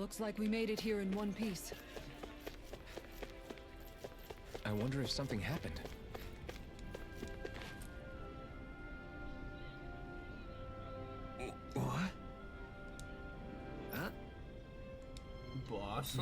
Looks like we made it here in one piece. I wonder if something happened. What? Huh? Boss.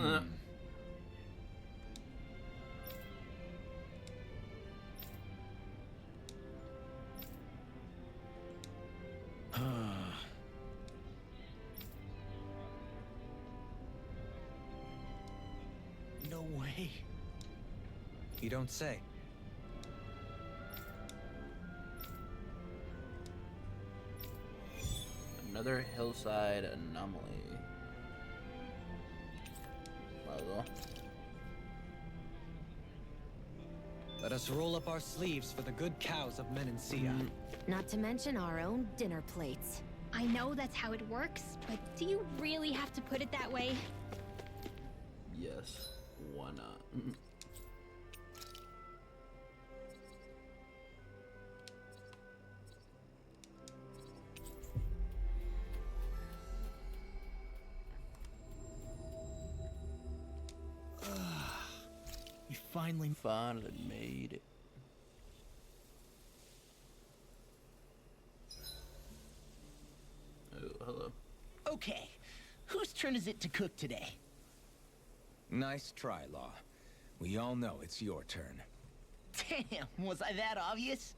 No way. You don't say. Another hillside anomaly. Well, Let us roll up our sleeves for the good cows of Menancia. Not to mention our own dinner plates. I know that's how it works, but do you really have to put it that way? yes. Why not? We finally... Finally made it. Oh, hello. Okay, whose turn is it to cook today? Nice try, Law. We all know it's your turn. Damn, was I that obvious?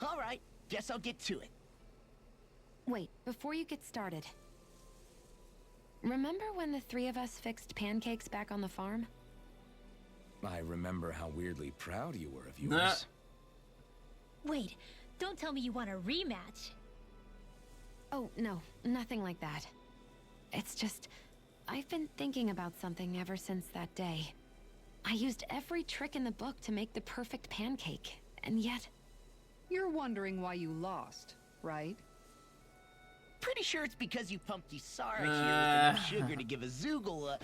All right, guess I'll get to it. Wait, before you get started. Remember when the three of us fixed pancakes back on the farm? I remember how weirdly proud you were of yours. Nah. Wait, don't tell me you want a rematch. Oh, no, nothing like that. It's just, I've been thinking about something ever since that day. I used every trick in the book to make the perfect pancake, and yet... You're wondering why you lost, right? Pretty sure it's because you pumped Isara here with enough sugar to give a Zoogle a...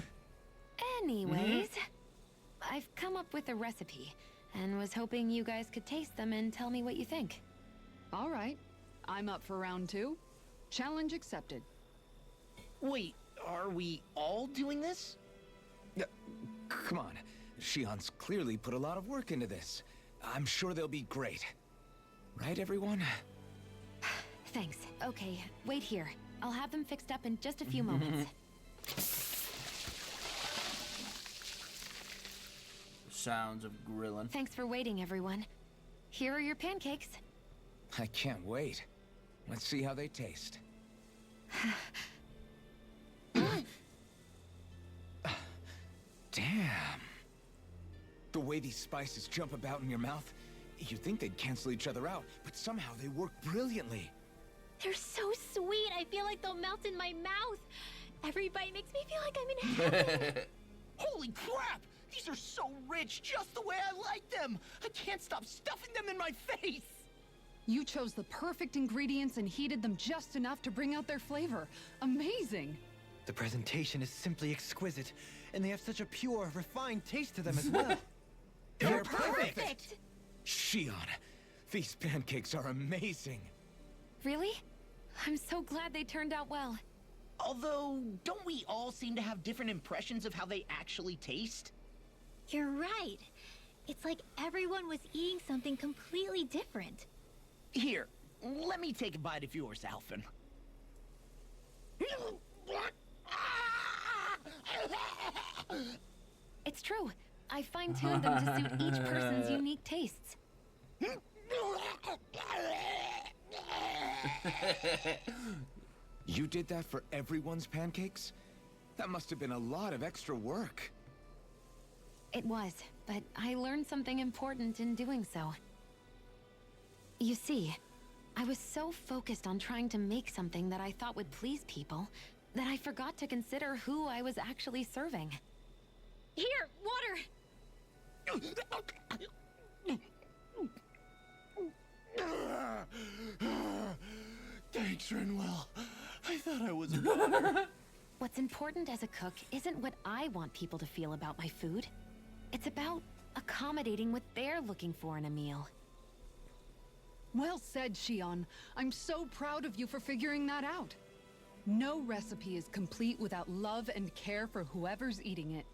Anyways, I've come up with a recipe, and was hoping you guys could taste them and tell me what you think. All right. I'm up for round 2. Challenge accepted. Wait, are we all doing this? Come on. Shion's clearly put a lot of work into this. I'm sure they'll be great. Right, everyone? Thanks. Okay, wait here. I'll have them fixed up in just a few moments. Sounds of grilling. Thanks for waiting, everyone. Here are your pancakes. I can't wait. Let's see how they taste. Damn. The way these spices jump about in your mouth, you'd think they'd cancel each other out, but somehow they work brilliantly. They're so sweet, I feel like they'll melt in my mouth. Every bite makes me feel like I'm in heaven. Holy crap! These are so rich, just the way I like them! I can't stop stuffing them in my face! You chose the perfect ingredients and heated them just enough to bring out their flavor. Amazing! The presentation is simply exquisite, and they have such a pure, refined taste to them as well. They're Perfect! Shion, these pancakes are amazing. Really? I'm so glad they turned out well. Although, don't we all seem to have different impressions of how they actually taste? You're right. It's like everyone was eating something completely different. Here, let me take a bite of yours, Alphen. It's true. I fine-tuned them to suit each person's unique tastes. You did that for everyone's pancakes? That must have been a lot of extra work. It was, but I learned something important in doing so. You see, I was so focused on trying to make something that I thought would please people that I forgot to consider who I was actually serving. Here, water! Thanks, Renwell. I thought I was... What's important as a cook isn't what I want people to feel about my food. It's about accommodating what they're looking for in a meal. Well said, Shion. I'm so proud of you for figuring that out. No recipe is complete without love and care for whoever's eating it.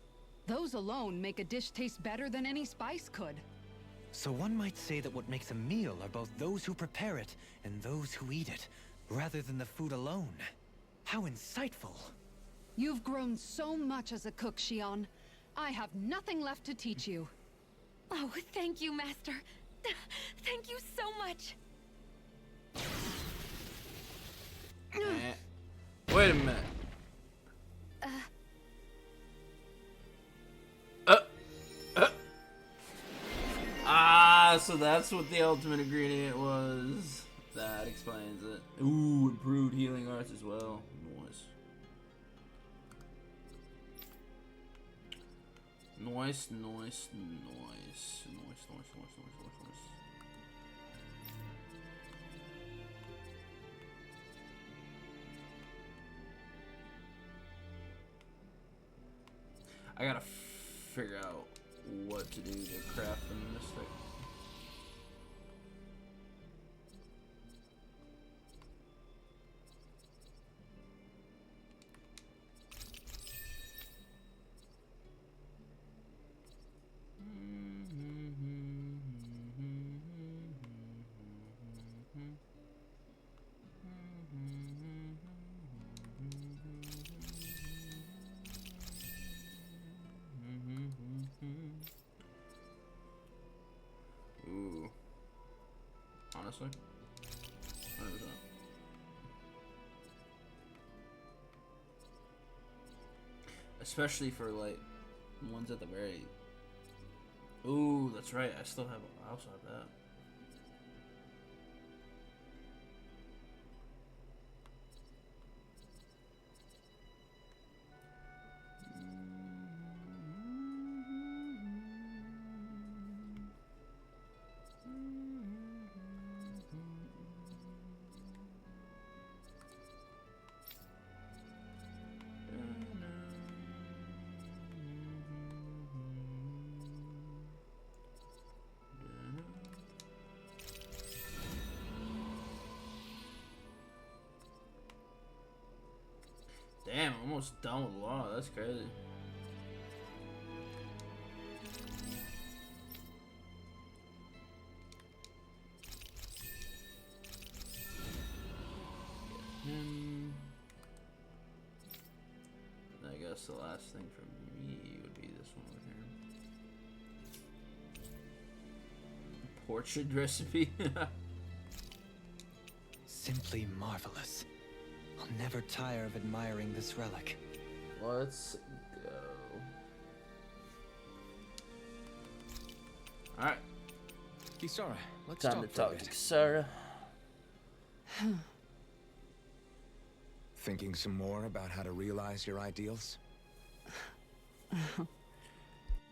Those alone make a dish taste better than any spice could. So one might say that what makes a meal are both those who prepare it and those who eat it, rather than the food alone. How insightful. You've grown so much as a cook, Xion. I have nothing left to teach you. Oh, thank you, Master. Thank you so much. Wait a minute. So that's what the ultimate ingredient was. That explains it. Ooh, improved healing arts as well. Nice. Nice. I gotta figure out what to do to craft them this thing. Ooh. Honestly? 100%. Especially for like ones at the very. Ooh, that's right. I also have that. Damn, I'm almost done with law. That's crazy. I guess the last thing for me would be this one over here. Portrait recipe. Simply marvelous. I'll never tire of admiring this relic. Let's go. Alright. Kisara, let's Time to talk for a talk to bit. Kisara. Thinking some more about how to realize your ideals?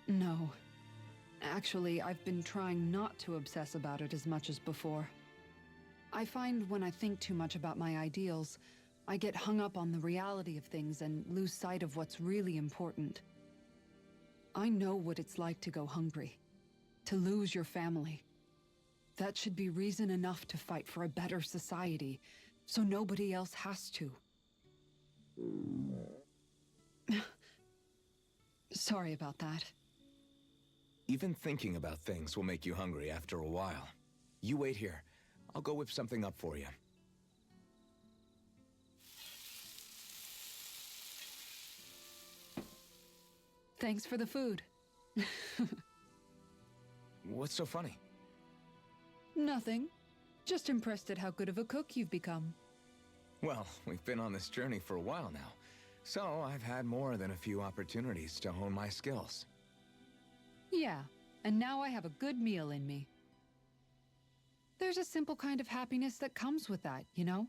No. Actually, I've been trying not to obsess about it as much as before. I find when I think too much about my ideals, I get hung up on the reality of things and lose sight of what's really important. I know what it's like to go hungry, to lose your family. That should be reason enough to fight for a better society, so nobody else has to. Sorry about that. Even thinking about things will make you hungry after a while. You wait here. I'll go whip something up for you. Thanks for the food. What's so funny? Nothing. Just impressed at how good of a cook you've become. Well, we've been on this journey for a while now, so I've had more than a few opportunities to hone my skills. Yeah, and now I have a good meal in me. There's a simple kind of happiness that comes with that, you know?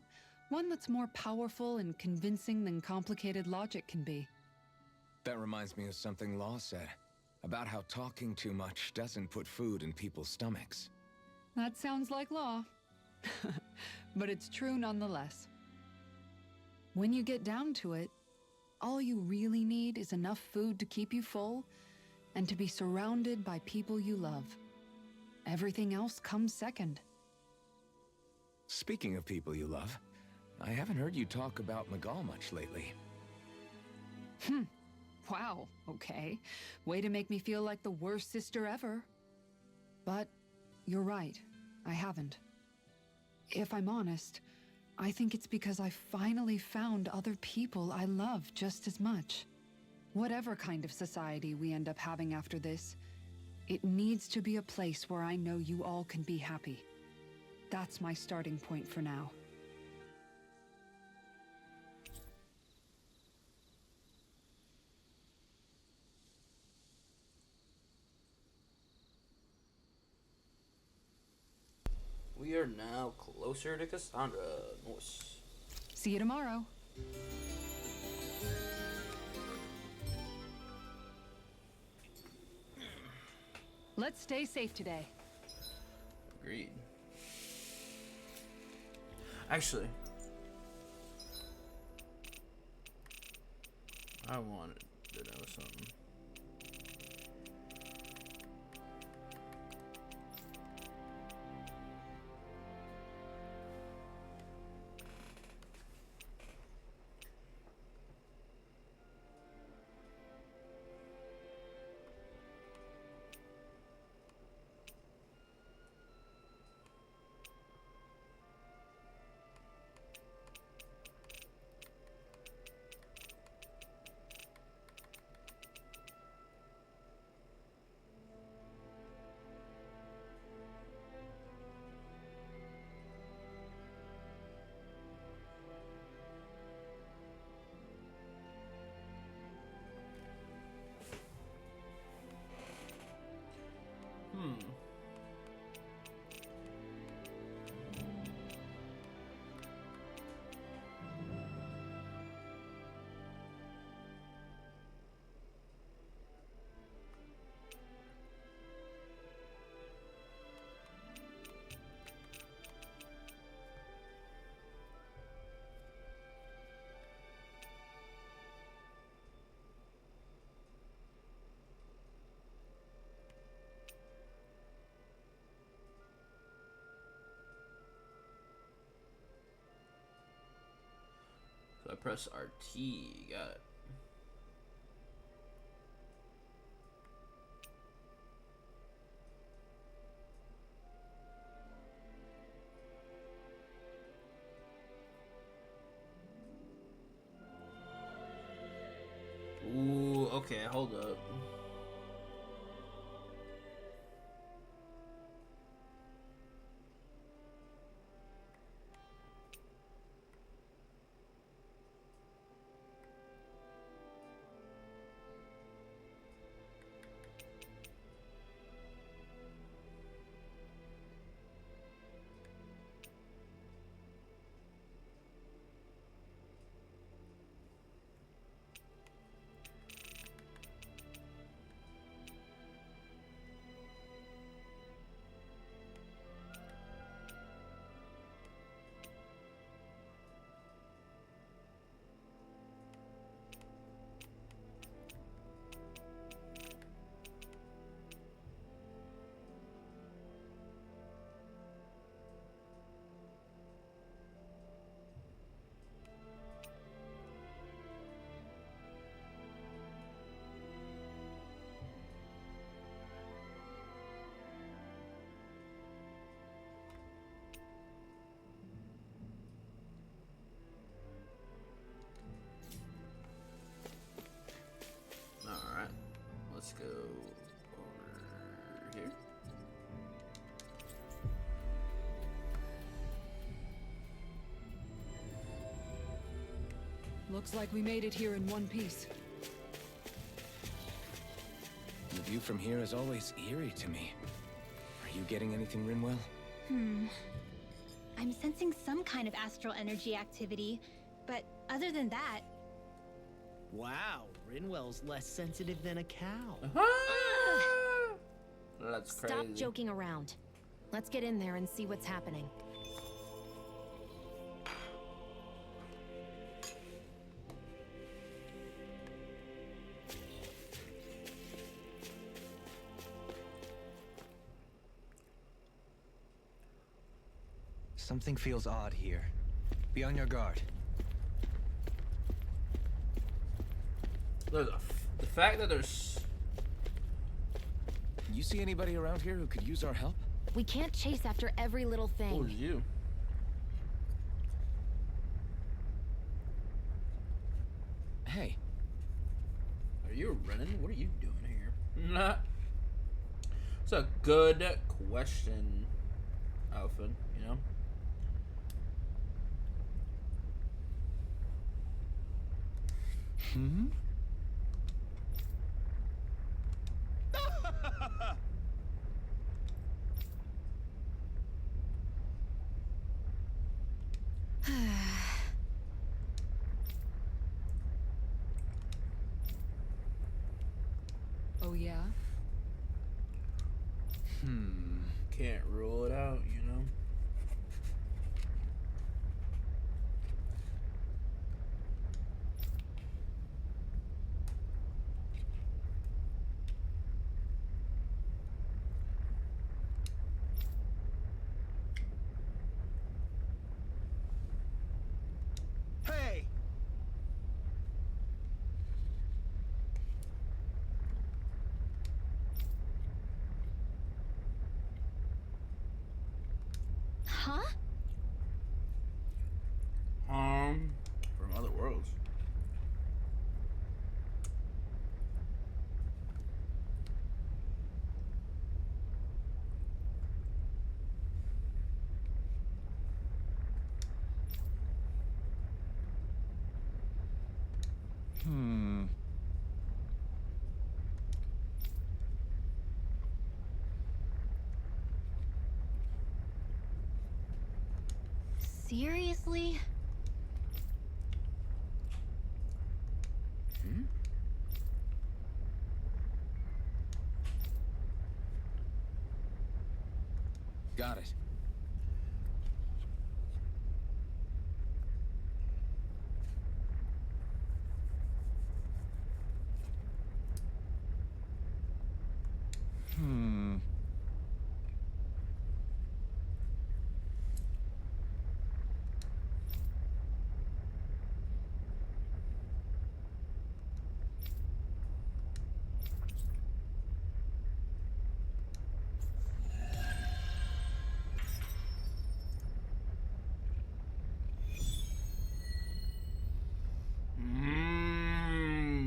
One that's more powerful and convincing than complicated logic can be. That reminds me of something Law said, about how talking too much doesn't put food in people's stomachs. That sounds like Law. But it's true nonetheless. When you get down to it, all you really need is enough food to keep you full and to be surrounded by people you love. Everything else comes second. Speaking of people you love, I haven't heard you talk about Miguel much lately. Wow, okay. Way to make me feel like the worst sister ever. But you're right, I haven't. If I'm honest, I think it's because I finally found other people I love just as much. Whatever kind of society we end up having after this, it needs to be a place where I know you all can be happy. That's my starting point for now. We are now closer to Cassandra. Nice. See you tomorrow. Let's stay safe today. Agreed. Actually, I wanted to know something. So I press RT, got it. Ooh, okay, hold up. Alright, let's go over here. Looks like we made it here in one piece. The view from here is always eerie to me. Are you getting anything, Rinwell? I'm sensing some kind of astral energy activity, but other than that... Wow, Rinwell's less sensitive than a cow. That's crazy. Stop joking around. Let's get in there and see what's happening. Something feels odd here. Be on your guard. Look, the fact that there's... You see anybody around here who could use our help? We can't chase after every little thing. What was you? Hey, Are you running? What are you doing here? Nah. It's a good question, Alfred, you know? hmm? Oh, yeah? Can't rule it out, you know? Hey! Huh? From other worlds. Seriously? Got it.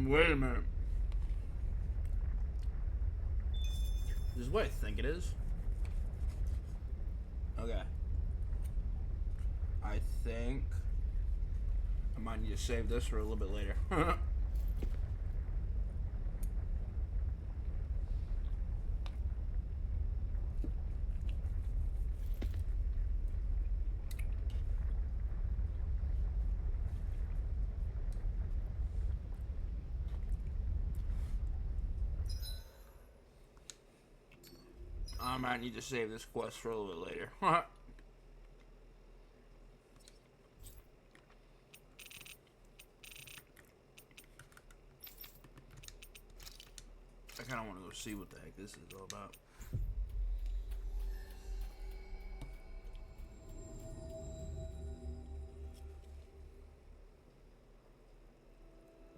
Wait a minute. This is what I think it is. Okay. I think I might need to save this for a little bit later. I might need to save this quest for a little bit later. I kind of want to go see what the heck this is all about.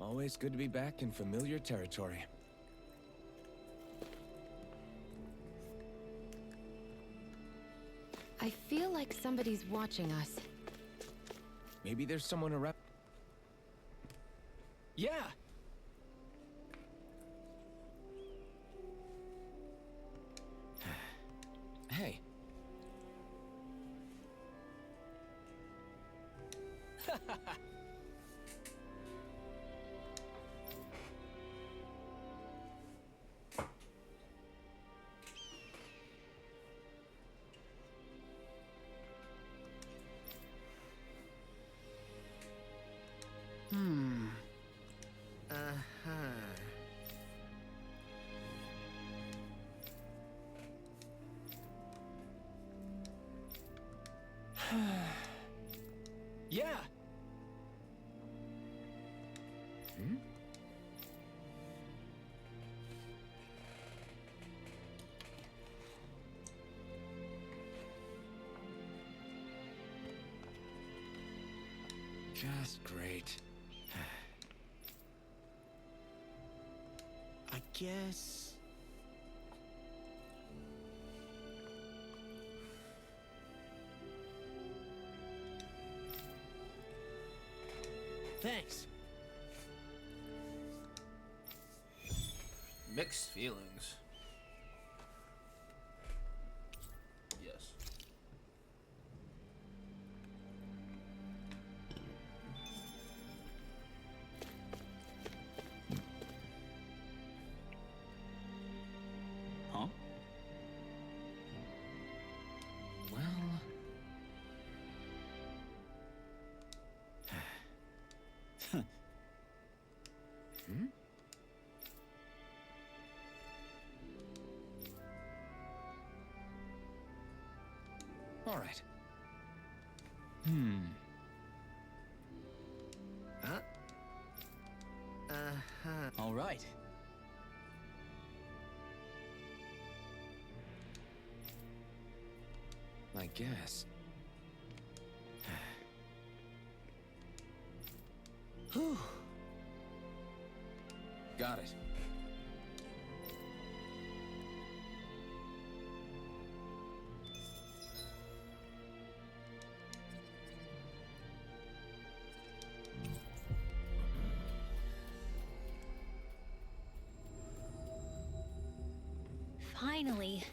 Always good to be back in familiar territory. I feel like somebody's watching us. Maybe there's someone around. Yeah! Hey. Yeah! Just great. I guess... Thanks. Mixed feelings. Yes. Huh? Well... hmm? All right. Huh? All right. I guess. Whew. Got it. Finally.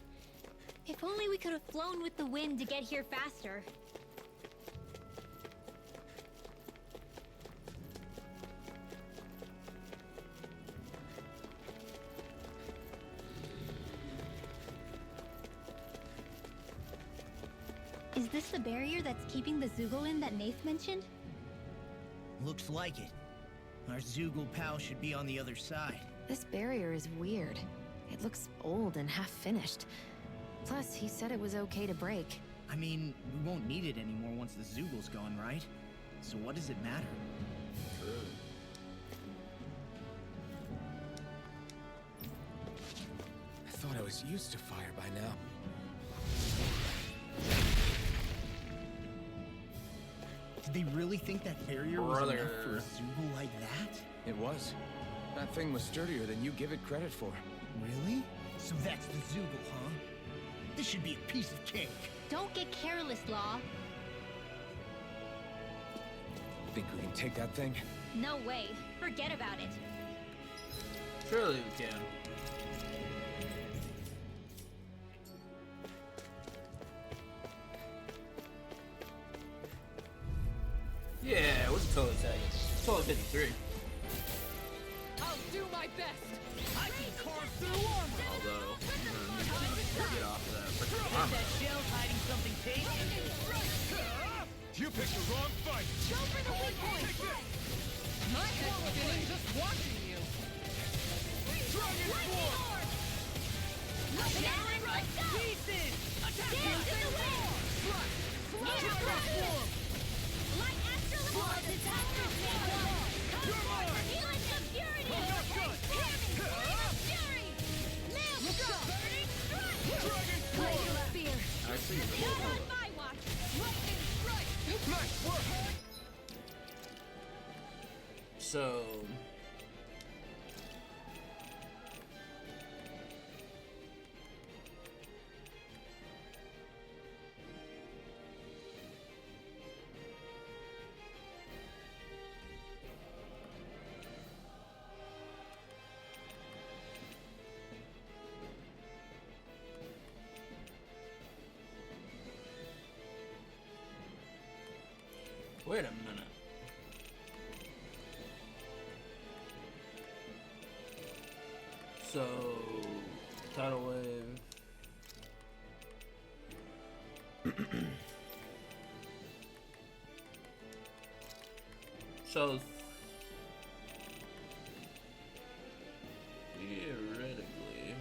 If only we could have flown with the wind to get here faster. Is this the barrier that's keeping the Zoogle in that Nath mentioned? Looks like it. Our Zoogle pal should be on the other side. This barrier is weird. It looks old and half-finished. Plus, he said it was okay to break. I mean, we won't need it anymore once the Zoogle's gone, right? So what does it matter? True. I thought I was used to fire by now. Did they really think that barrier was Brother. enough for a Zoogle like that? It was. That thing was sturdier than you give it credit for. Really? So that's the Zoogle, huh? This should be a piece of cake. Don't get careless, Law. Think we can take that thing? No way. Forget about it. Surely we can. Yeah, what's the total tag? Total 53. I'll do my best. I can carve through armor. Although, we're gonna need to get off of that freaking armor. That shell's hiding something tasty. You picked the wrong fight! Go for the weak point. My head's spinning just watching you. Dragon Form! Pieces! Attack! Dance in the wind! Dragon Form! Light astral ability! Come forward! Healing of fury! Damage! Flame of fury! Live! Burning strike! Dragon Form! Fear. I see the Not whole on my watch! Lightning strike. Nice work! So, wait a minute. So, tidal wave. So, theoretically,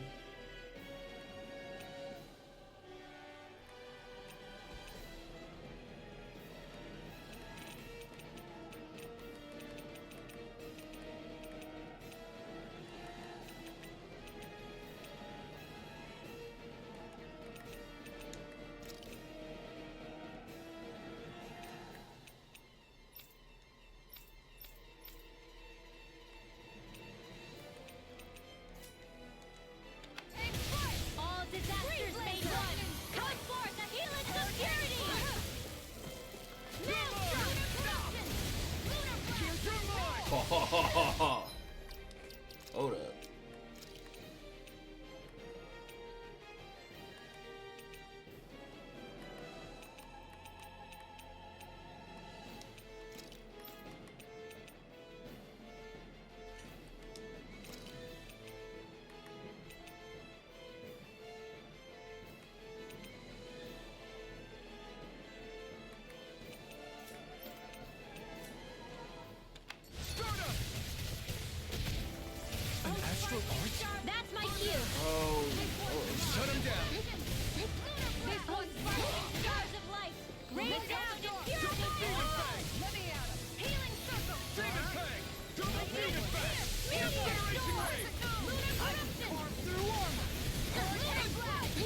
Shut him down. This one's stars of light. Rain down and purify all. Let me at him. Healing circle. Demon Fang! Double Demon Fang! Meteor Generation storm. Ray! Lunar corruption. Carve through armor! Lunar blast.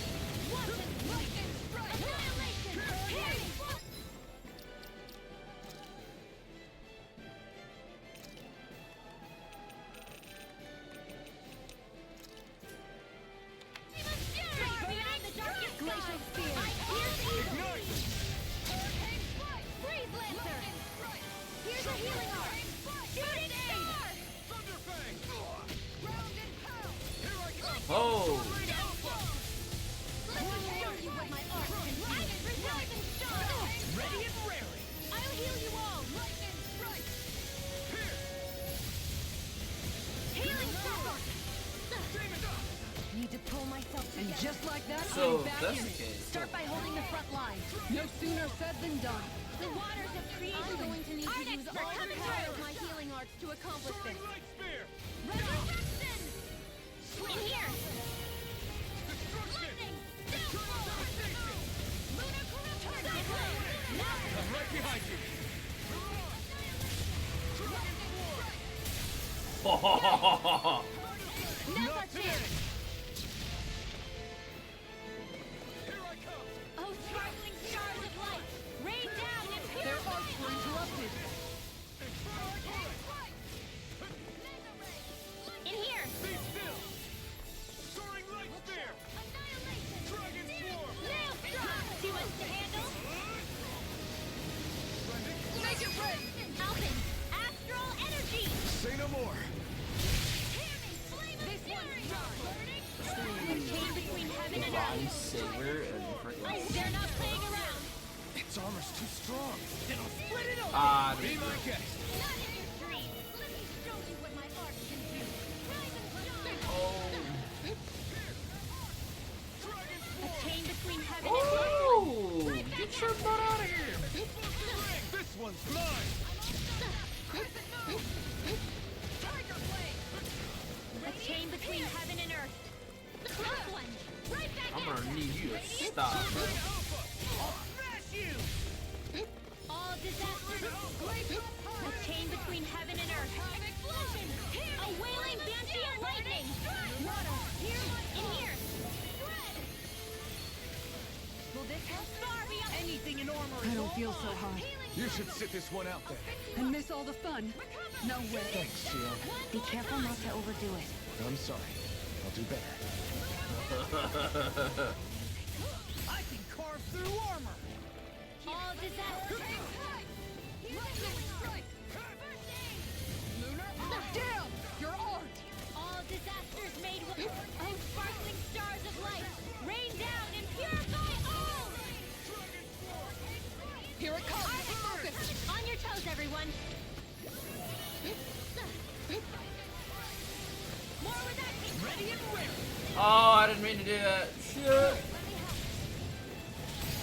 Wanton lightning strike. Annihilation. Healing. Far beyond the darkest glacial spear. I pierce evil. Freeze Lancer. Here's a healing arm. Shooting star. Thunder Fang! Ground and pound! Here I come! Oh! Let me show you what my art can do. Rise and shine. Ready and raring. I'll heal you all. Lightning strike! Healing circle. Demon up! Need to pull myself And together. just like that, So, I'm back that's in the it. case. Start by holding the front line. No sooner said than done. The waters of creation. I'm going to need to use all the power of my healing arts to accomplish this. Soaring Light Spear! Resurrection! In here! Destruction! Lightning! Downfall! Lunar corruption! Now! I'm right behind you! Now's our chance! Here I come! Oh, sparkling stars of light! Rain down and Their purify arts were interrupted. In here! Be still! Soaring Light Spear! Annihilation! Dragon Swarm! Nail strike! Too much to handle? Make it rain! Alpin! Astral energy! Say no more. This one's yours! Chain between heaven and Divine earth! Saber and freaking. They're not playing around! Its armor's too strong. Ah, Be my guest. Not in your dreams! Let me show you what my art can do! Rise and shine! A chain between heaven and earth! oh! Get your butt out of here! This one's mine! A chain between heaven and earth! Close one! Right back I'm in! gonna need you to stop, bro. I'll smash you. All disasters! A chain between heaven and earth! Explosion! A wailing banshee of lightning! Water! In here! Will this help? Far beyond Anything in armor I is don't all feel so mine. hot. You should sit this one out then. And miss all the fun. No way. Thanks, Shion. Be careful not to overdo it. I'm sorry. I'll do better. I can carve through armor. all disasters! Damn! Your art! All disasters made with oh sparkling stars of light! Rain down and purify all! Here it comes! Focus! On your toes, everyone! More with that! Ready and ready. Oh, I didn't mean to do that. Shit.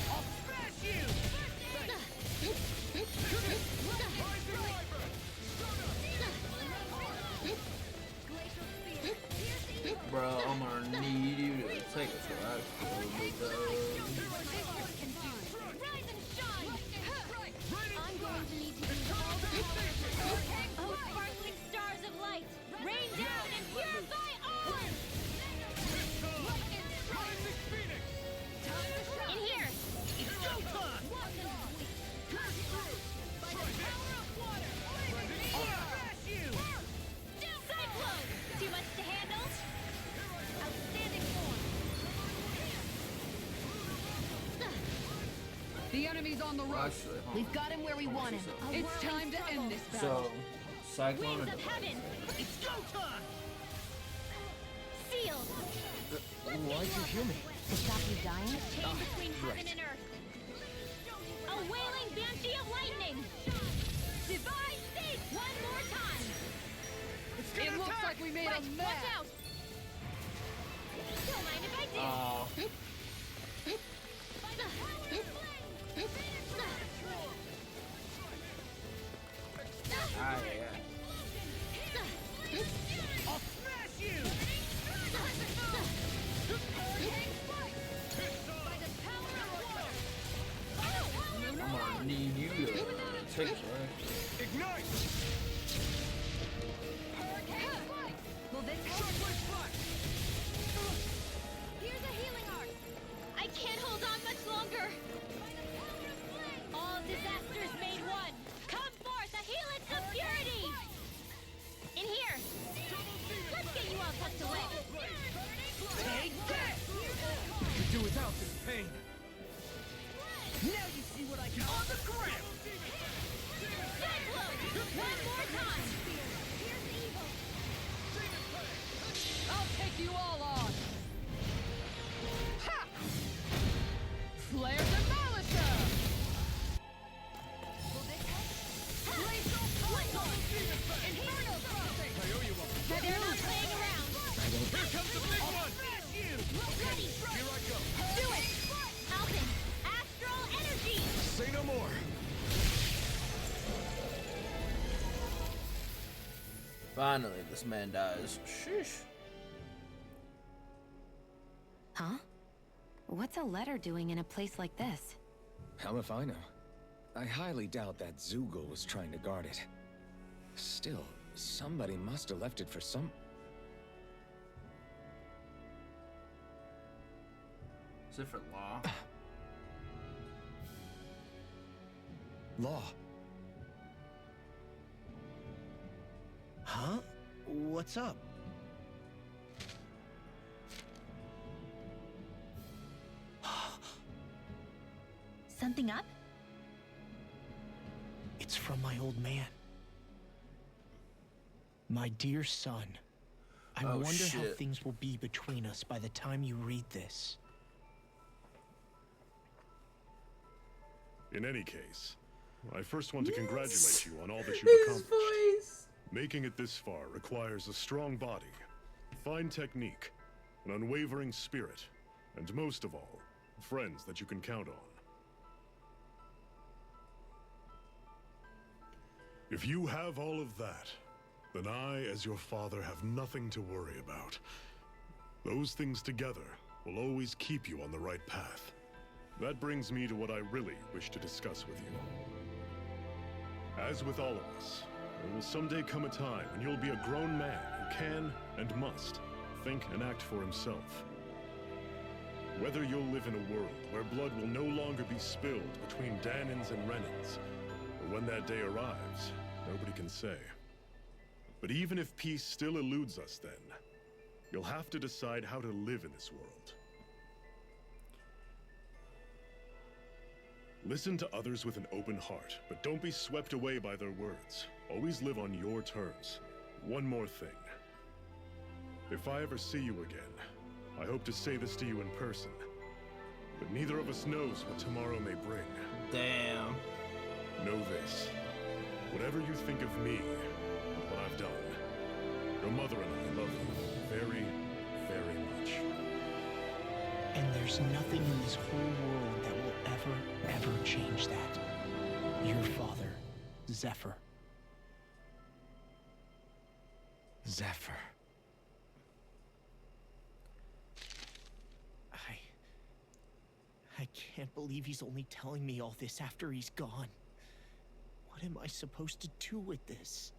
I'll smash you. Bro, I'm gonna need you to take us right over the. Rise and shine! I'm going to need to use all the power. Oh, sparkling stars of light! Rain down and purify all! In here! It's showtime. I'll smash you. Cyclone! Too much to handle? Outstanding form! The enemy's on the ropes. Actually, hold We've got him where we want him. It's time to end this on. battle. So, Cyclone Wings and of heaven! It's go time. Sealed! Why'd you heal me? To stop you dying? Chain between heaven and earth! A wailing banshee of lightning! Divine faith! One more time! It looks like we made a Wait, mess. watch out! Don't mind if I do! Oh, By the power of flame! yeah. I'll smash you. take this away. Ignite! Hurricane strike! Will this help? Here's a healing art! I can't hold on much longer. By the power of flame! All disasters made one. Come forth, a helix of purity. In here. Let's get you all tucked away. Take that! Could do without this pain. Now you see what I can on the ground! Cyclone! One more time. Here's evil! I'll take you all on! Ha! Flare the Malisher! Will this help? Glacial Cyclone! Inferno crossing! I owe you one. They're not playing around. Here comes the big one! Ready. Here I go. Do it. Alvin, astral energy. Say no more. Finally, this man dies. Sheesh. Huh? What's a letter doing in a place like this? Hell if I know. I highly doubt that Zoogle was trying to guard it. Still, somebody must have left it for some... Is it for law? Law. Huh? What's up? Something up? It's from my old man. My dear son, I Oh, wonder how shit. things will be between us by the time you read this. In any case, I first want to congratulate you on all that you've accomplished. voice. Making it this far requires a strong body, fine technique, an unwavering spirit, and most of all, friends that you can count on. If you have all of that, then I, as your father, have nothing to worry about. Those things together will always keep you on the right path. That brings me to what I really wish to discuss with you. As with all of us, there will someday come a time when you'll be a grown man who can and must think and act for himself. Whether you'll live in a world where blood will no longer be spilled between Danins and Renins, or when that day arrives, nobody can say. But even if peace still eludes us then, you'll have to decide how to live in this world. Listen to others with an open heart, but don't be swept away by their words. Always live on your terms. One more thing. If I ever see you again, I hope to say this to you in person. But neither of us knows what tomorrow may bring. Damn. Know this. Whatever you think of me and what I've done, your mother and I love you very, very much. And there's nothing in this whole world that will ever change that. Your father, Zephyr. Zephyr. I can't believe he's only telling me all this after he's gone. What am I supposed to do with this?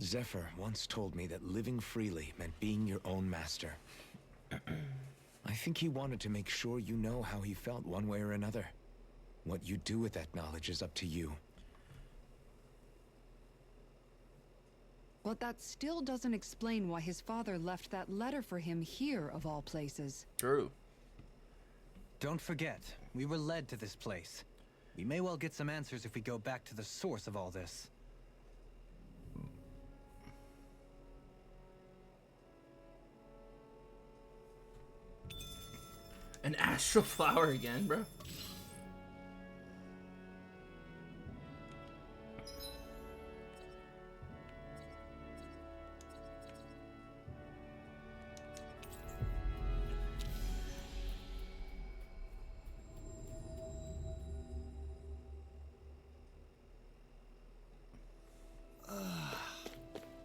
Zephyr once told me that living freely meant being your own master. I think he wanted to make sure you know how he felt one way or another. What you do with that knowledge is up to you. But that still doesn't explain why his father left that letter for him here, of all places. True. Don't forget, we were led to this place. We may well get some answers if we go back to the source of all this. An astral flower again, bro.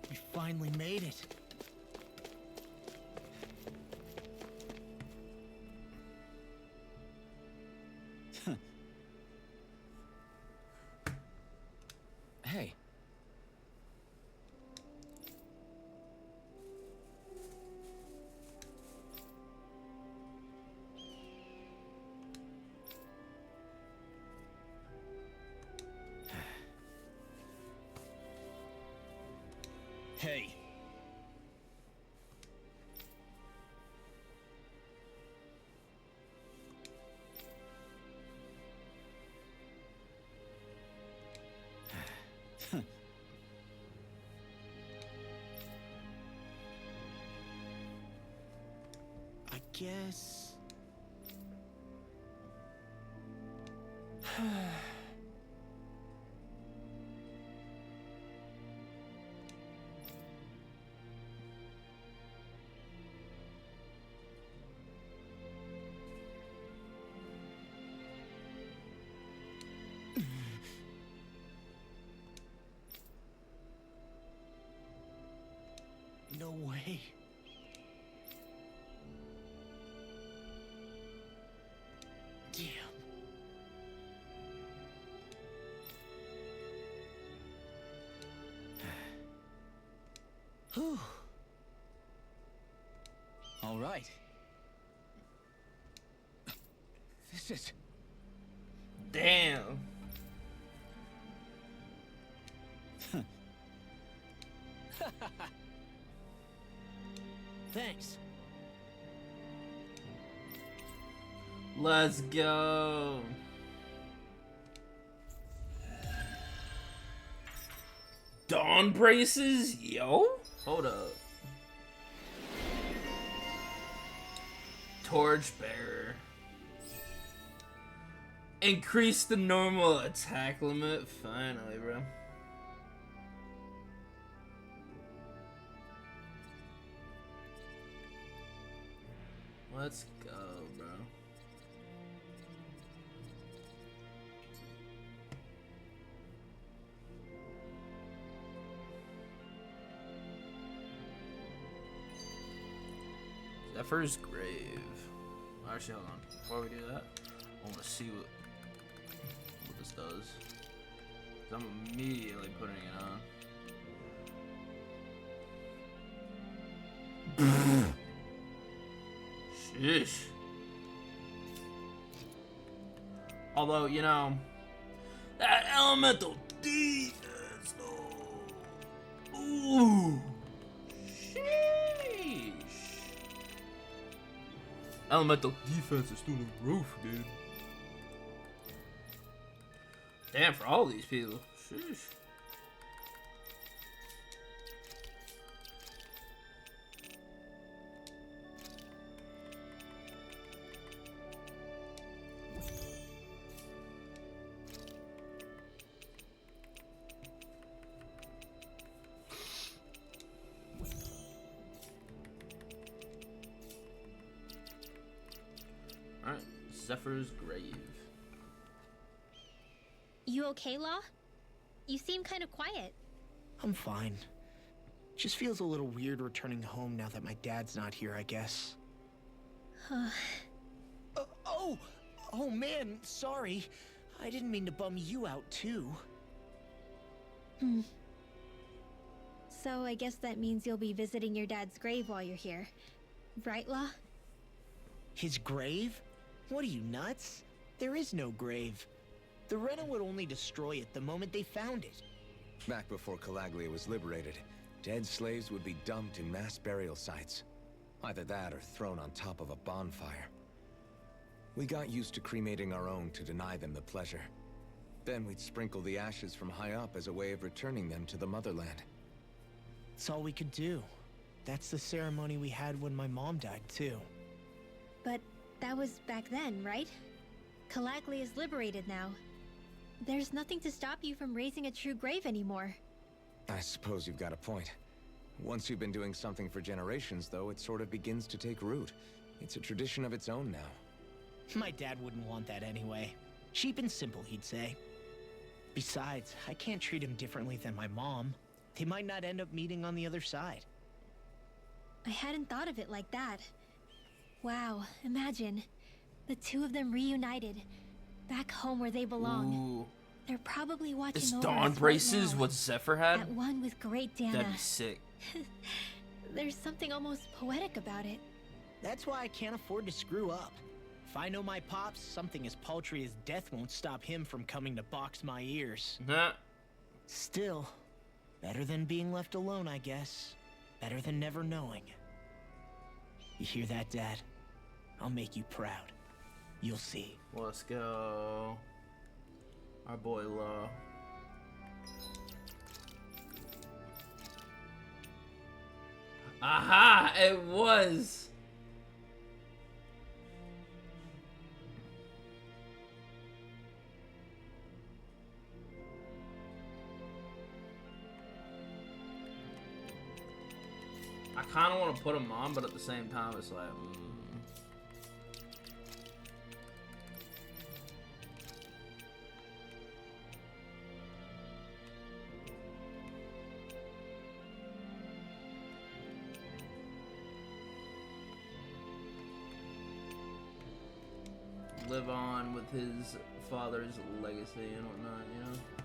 We finally made it. guess. No way. Damn. Whew. All right. This is... Damn. Thanks. Let's go. Dawn braces? Yo? Hold up. Torchbearer. Increase the normal attack limit. Finally, bro. Let's go, bro. Zephyr's Grave. Actually, hold on. Before we do that, I want to see what this does. 'Cause I'm immediately putting it on. Sheesh. Although, you know, that elemental defense, though. Ooh. Sheesh. Elemental defense is through the roof, dude. Damn, for all these people. Sheesh. Alright, Zephyr's Grave. You okay, Law? You seem kind of quiet. I'm fine. Just feels a little weird returning home now that my dad's not here, I guess. Oh man, sorry. I didn't mean to bum you out too. So I guess that means you'll be visiting your dad's grave while you're here. Right, Law? His grave? What are you, nuts? There is no grave. The Rena would only destroy it the moment they found it. Back before Calaglia was liberated, dead slaves would be dumped in mass burial sites. Either that or thrown on top of a bonfire. We got used to cremating our own to deny them the pleasure. Then we'd sprinkle the ashes from high up as a way of returning them to the motherland. It's all we could do. That's the ceremony we had when my mom died, too. But that was back then, right? Calaglia is liberated now. There's nothing to stop you from raising a true grave anymore. I suppose you've got a point. Once you've been doing something for generations, though, it sort of begins to take root. It's a tradition of its own now. My dad wouldn't want that anyway. Cheap and simple, he'd say. Besides, I can't treat him differently than my mom. They might not end up meeting on the other side. I hadn't thought of it like that. Wow, imagine. The two of them reunited. Back home where they belong. Ooh. They're probably watching Is over Dawn us braces right now. what Zephyr had? At one with Great That'd Dana. be sick. There's something almost poetic about it. That's why I can't afford to screw up. If I know my pops, something as paltry as death won't stop him from coming to box my ears. Nah. Still, better than being left alone, I guess. Better than never knowing. You hear that, Dad? I'll make you proud. You'll see. Let's go. Our boy Law. Aha! It was. kind of want to put them on, but at the same time, it's like, live on with his father's legacy and whatnot, you know?